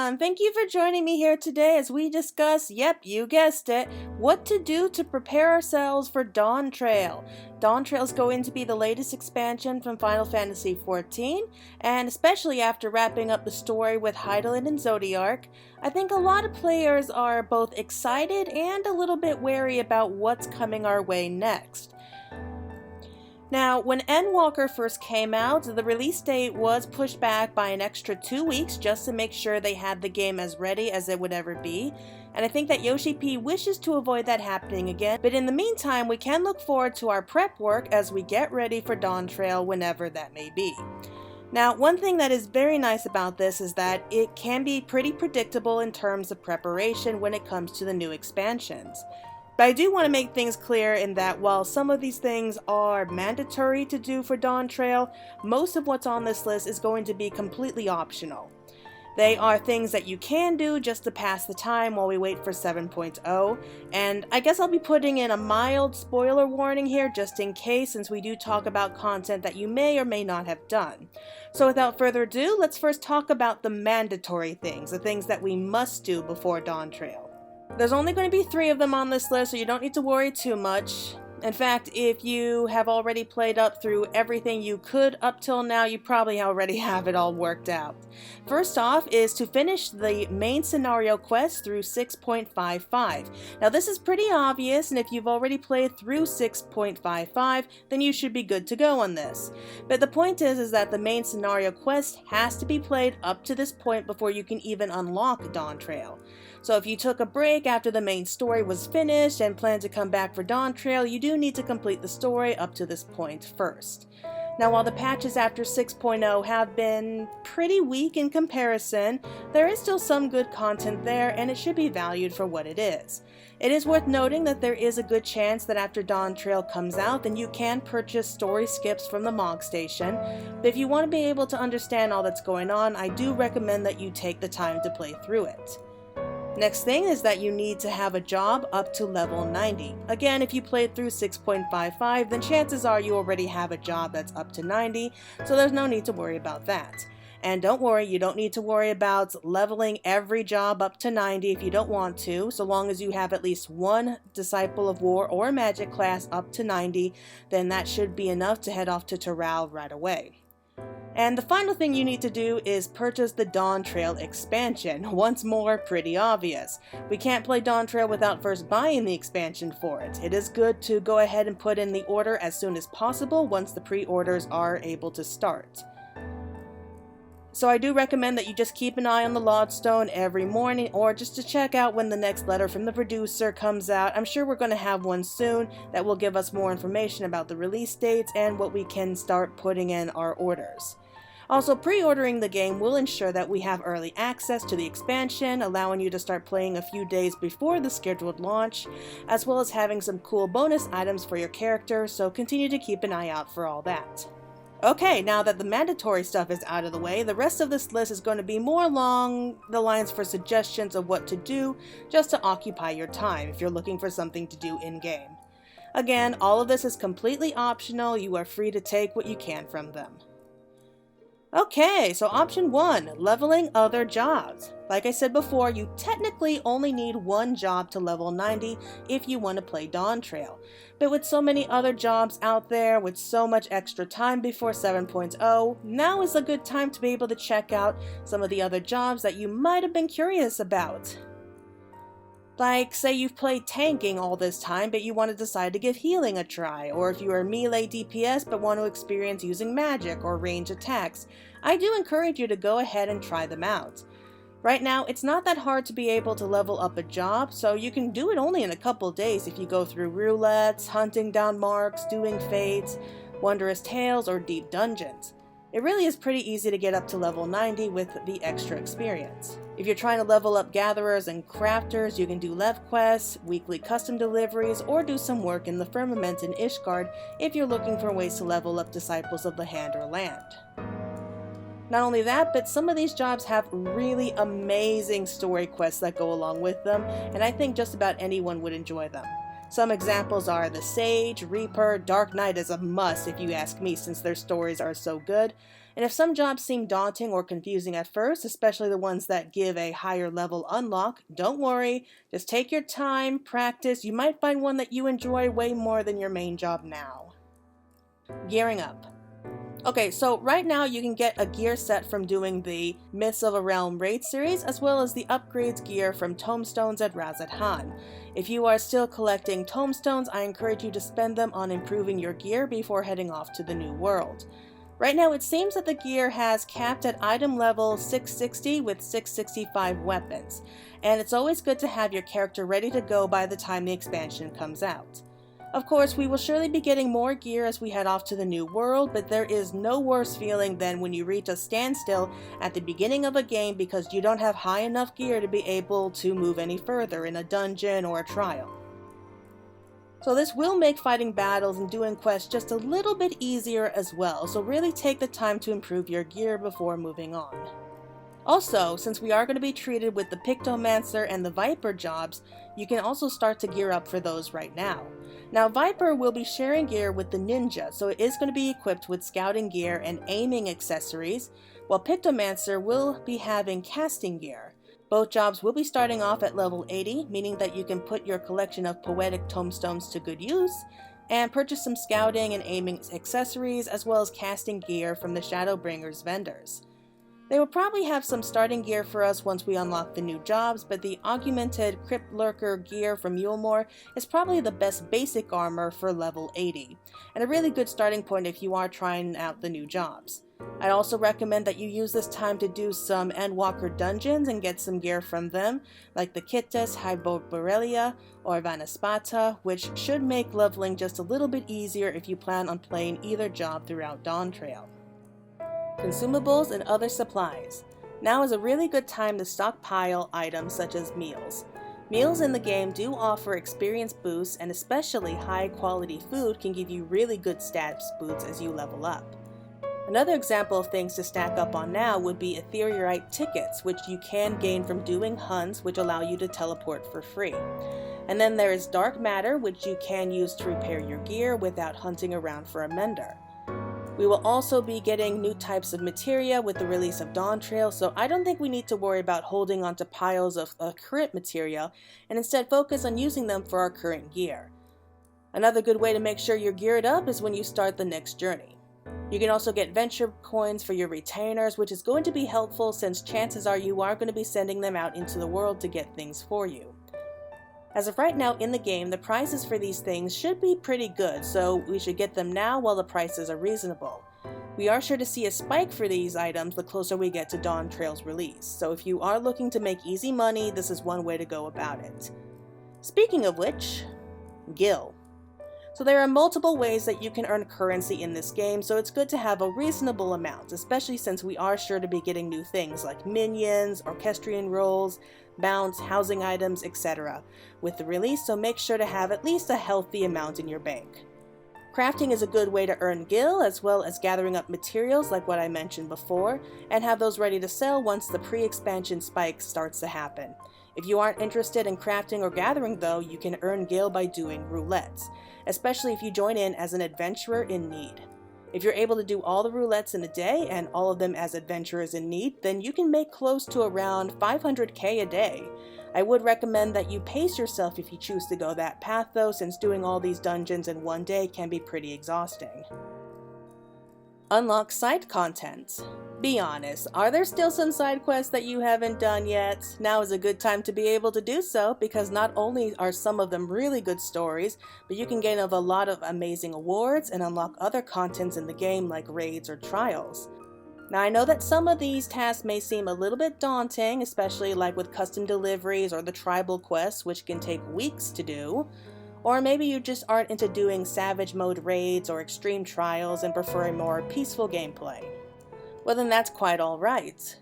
everyone! Thank you for joining me here today as we discuss, yep, you guessed it, what to do to prepare ourselves for Dawntrail. Dawntrail is going to be the latest expansion from Final Fantasy XIV, and especially after wrapping up the story with Hydaelyn and Zodiark, I think a lot of players are both excited and a little bit wary about what's coming our way next. Now, when Endwalker first came out, the release date was pushed back by an extra 2 weeks just to make sure they had the game as ready as it would ever be, and I think that Yoshi P wishes to avoid that happening again, but in the meantime we can look forward to our prep work as we get ready for Dawntrail whenever that may be. Now, one thing that is very nice about this is that it can be pretty predictable in terms of preparation when it comes to the new expansions. But I do want to make things clear in that while some of these things are mandatory to do for Dawntrail, most of what's on this list is going to be completely optional. They are things that you can do just to pass the time while we wait for 7.0, and I guess I'll be putting in a mild spoiler warning here just in case, since we do talk about content that you may or may not have done. So without further ado, let's first talk about the mandatory things, the things that we must do before Dawntrail. There's only going to be 3 of them on this list, so you don't need to worry too much. In fact, if you have already played up through everything you could up till now, you probably already have it all worked out. First off is to finish the main scenario quest through 6.55. Now this is pretty obvious, and if you've already played through 6.55, then you should be good to go on this. But the point is that the main scenario quest has to be played up to this point before you can even unlock Dawntrail. So if you took a break after the main story was finished and plan to come back for Dawntrail, you do need to complete the story up to this point first. Now, while the patches after 6.0 have been pretty weak in comparison, there is still some good content there, and it should be valued for what it is. It is worth noting that there is a good chance that after Dawntrail comes out, then you can purchase story skips from the MOG station, but if you want to be able to understand all that's going on, I do recommend that you take the time to play through it. Next thing is that you need to have a job up to level 90. Again, if you played through 6.55, then chances are you already have a job that's up to 90, so there's no need to worry about that. And don't worry, you don't need to worry about leveling every job up to 90 if you don't want to, so long as you have at least one Disciple of War or Magic class up to 90, then that should be enough to head off to Taral right away. And the final thing you need to do is purchase the Dawntrail Expansion. Once more, pretty obvious. We can't play Dawntrail without first buying the expansion for it. It is good to go ahead and put in the order as soon as possible once the pre-orders are able to start. So I do recommend that you just keep an eye on the Lodestone every morning, or just to check out when the next letter from the producer comes out. I'm sure we're going to have one soon that will give us more information about the release dates and what we can start putting in our orders. Also, pre-ordering the game will ensure that we have early access to the expansion, allowing you to start playing a few days before the scheduled launch, as well as having some cool bonus items for your character, so continue to keep an eye out for all that. Okay, now that the mandatory stuff is out of the way, the rest of this list is going to be more along the lines for suggestions of what to do, just to occupy your time if you're looking for something to do in-game. Again, all of this is completely optional, you are free to take what you can from them. Okay, so option 1, leveling other jobs. Like I said before, you technically only need one job to level 90 if you want to play Dawntrail. But with so many other jobs out there, with so much extra time before 7.0, now is a good time to be able to check out some of the other jobs that you might have been curious about. Like, say you've played tanking all this time, but you want to decide to give healing a try, or if you are melee DPS but want to experience using magic or range attacks, I do encourage you to go ahead and try them out. Right now, it's not that hard to be able to level up a job, so you can do it only in a couple days if you go through roulettes, hunting down marks, doing fates, wondrous tales, or deep dungeons. It really is pretty easy to get up to level 90 with the extra experience. If you're trying to level up gatherers and crafters, you can do lev quests, weekly custom deliveries, or do some work in the Firmament and Ishgard if you're looking for ways to level up Disciples of the Hand or Land. Not only that, but some of these jobs have really amazing story quests that go along with them, and I think just about anyone would enjoy them. Some examples are the Sage, Reaper, Dark Knight is a must if you ask me, since their stories are so good, And if some jobs seem daunting or confusing at first, especially the ones that give a higher level unlock, don't worry, just take your time, practice, you might find one that you enjoy way more than your main job now. Gearing up. Okay, so right now you can get a gear set from doing the Myths of a Realm raid series, as well as the upgrades gear from tomestones at Razat Han. If you are still collecting tomestones, I encourage you to spend them on improving your gear before heading off to the new world. Right now it seems that the gear has capped at item level 660 with 665 weapons, and it's always good to have your character ready to go by the time the expansion comes out. Of course, we will surely be getting more gear as we head off to the new world, but there is no worse feeling than when you reach a standstill at the beginning of a game because you don't have high enough gear to be able to move any further in a dungeon or a trial. So this will make fighting battles and doing quests just a little bit easier as well, so really take the time to improve your gear before moving on. Also, since we are going to be treated with the Pictomancer and the Viper jobs, you can also start to gear up for those right now. Now Viper will be sharing gear with the Ninja, so it is going to be equipped with scouting gear and aiming accessories, while Pictomancer will be having casting gear. Both jobs will be starting off at level 80, meaning that you can put your collection of poetic tomestones to good use, and purchase some scouting and aiming accessories as well as casting gear from the Shadowbringers vendors. They will probably have some starting gear for us once we unlock the new jobs, but the augmented Crypt Lurker gear from Mulemore is probably the best basic armor for level 80, and a really good starting point if you are trying out the new jobs. I'd also recommend that you use this time to do some Endwalker dungeons and get some gear from them, like the Kittas, Hyborelia, or Vanaspata, which should make leveling just a little bit easier if you plan on playing either job throughout Dawntrail. Consumables and other supplies. Now is a really good time to stockpile items such as meals. Meals in the game do offer experience boosts, and especially high quality food can give you really good stats boosts as you level up. Another example of things to stack up on now would be Ethereite tickets, which you can gain from doing hunts which allow you to teleport for free. And then there is dark matter, which you can use to repair your gear without hunting around for a mender. We will also be getting new types of materia with the release of Dawntrail, so I don't think we need to worry about holding onto piles of current materia, and instead focus on using them for our current gear. Another good way to make sure you're geared up is when you start the next journey. You can also get venture coins for your retainers, which is going to be helpful since chances are you are going to be sending them out into the world to get things for you. As of right now in the game, the prices for these things should be pretty good, so we should get them now while the prices are reasonable. We are sure to see a spike for these items the closer we get to Dawntrail's release, so if you are looking to make easy money, this is one way to go about it. Speaking of which, Gil. So there are multiple ways that you can earn currency in this game, so it's good to have a reasonable amount, especially since we are sure to be getting new things like minions, orchestrion rolls, mounts, housing items, etc. with the release, so make sure to have at least a healthy amount in your bank. Crafting is a good way to earn gil, as well as gathering up materials like what I mentioned before, and have those ready to sell once the pre-expansion spike starts to happen. If you aren't interested in crafting or gathering though, you can earn gil by doing roulettes, especially if you join in as an adventurer in need. If you're able to do all the roulettes in a day, and all of them as adventurers in need, then you can make close to around 500k a day. I would recommend that you pace yourself if you choose to go that path though, since doing all these dungeons in one day can be pretty exhausting. Unlock side content. Be honest, are there still some side quests that you haven't done yet? Now is a good time to be able to do so, because not only are some of them really good stories, but you can gain a lot of amazing awards and unlock other contents in the game like raids or trials. Now I know that some of these tasks may seem a little bit daunting, especially like with custom deliveries or the tribal quests, which can take weeks to do. Or maybe you just aren't into doing savage mode raids or extreme trials and prefer a more peaceful gameplay. Well then that's quite alright.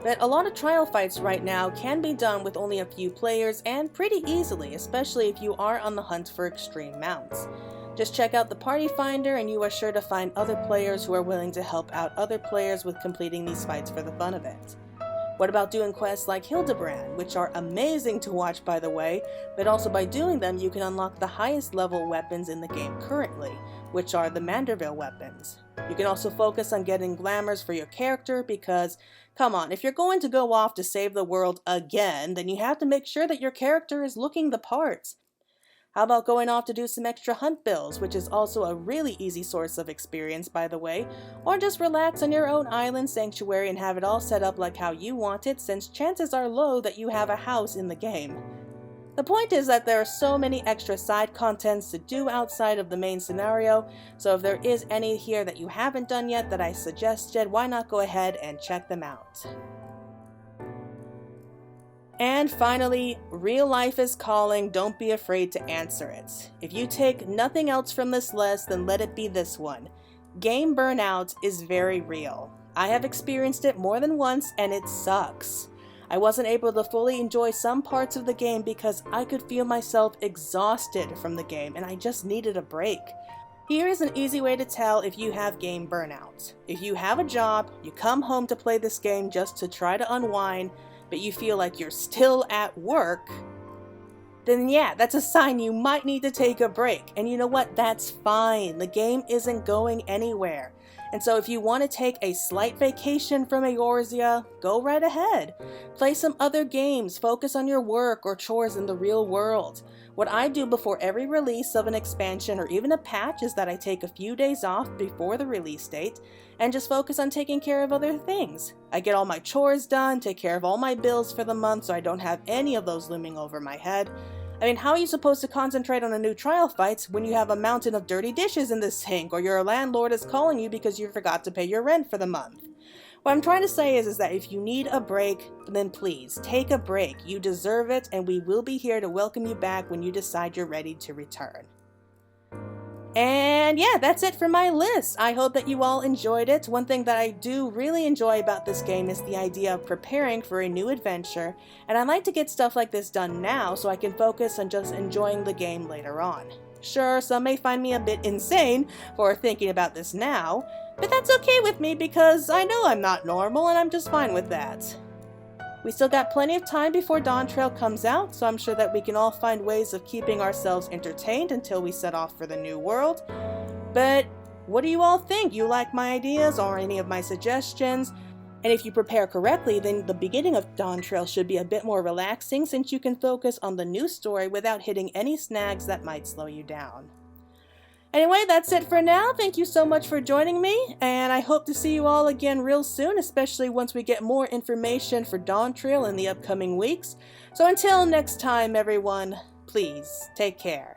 But a lot of trial fights right now can be done with only a few players and pretty easily, especially if you are on the hunt for extreme mounts. Just check out the party finder and you are sure to find other players who are willing to help out other players with completing these fights for the fun of it. What about doing quests like Hildebrand, which are amazing to watch by the way, but also by doing them you can unlock the highest level weapons in the game currently, which are the Manderville weapons. You can also focus on getting glamours for your character because, come on, if you're going to go off to save the world again, then you have to make sure that your character is looking the part. How about going off to do some extra hunt bills, which is also a really easy source of experience, by the way, or just relax on your own island sanctuary and have it all set up like how you want it, since chances are low that you have a house in the game. The point is that there are so many extra side contents to do outside of the main scenario, so if there is any here that you haven't done yet that I suggested, why not go ahead and check them out. And finally, real life is calling, don't be afraid to answer it. If you take nothing else from this list, then let it be this one. Game burnout is very real. I have experienced it more than once and it sucks. I wasn't able to fully enjoy some parts of the game because I could feel myself exhausted from the game and I just needed a break. Here is an easy way to tell if you have game burnout. If you have a job, you come home to play this game just to try to unwind, but you feel like you're still at work, then yeah, that's a sign you might need to take a break. And you know what? That's fine. The game isn't going anywhere. And so if you want to take a slight vacation from Eorzea, go right ahead. Play some other games, focus on your work or chores in the real world. What I do before every release of an expansion or even a patch is that I take a few days off before the release date and just focus on taking care of other things. I get all my chores done, take care of all my bills for the month so I don't have any of those looming over my head. I mean, how are you supposed to concentrate on a new trial fight when you have a mountain of dirty dishes in the sink or your landlord is calling you because you forgot to pay your rent for the month? What I'm trying to say is that if you need a break, then please take a break. You deserve it, and we will be here to welcome you back when you decide you're ready to return. And yeah, that's it for my list. I hope that you all enjoyed it. One thing that I do really enjoy about this game is the idea of preparing for a new adventure, and I like to get stuff like this done now so I can focus on just enjoying the game later on. Sure, some may find me a bit insane for thinking about this now, but that's okay with me because I know I'm not normal and I'm just fine with that. We still got plenty of time before Dawntrail comes out, so I'm sure that we can all find ways of keeping ourselves entertained until we set off for the new world. But what do you all think? You like my ideas or any of my suggestions? And if you prepare correctly, then the beginning of Dawntrail should be a bit more relaxing since you can focus on the new story without hitting any snags that might slow you down. Anyway, that's it for now. Thank you so much for joining me, and I hope to see you all again real soon, especially once we get more information for Dawntrail in the upcoming weeks. So until next time, everyone, please take care.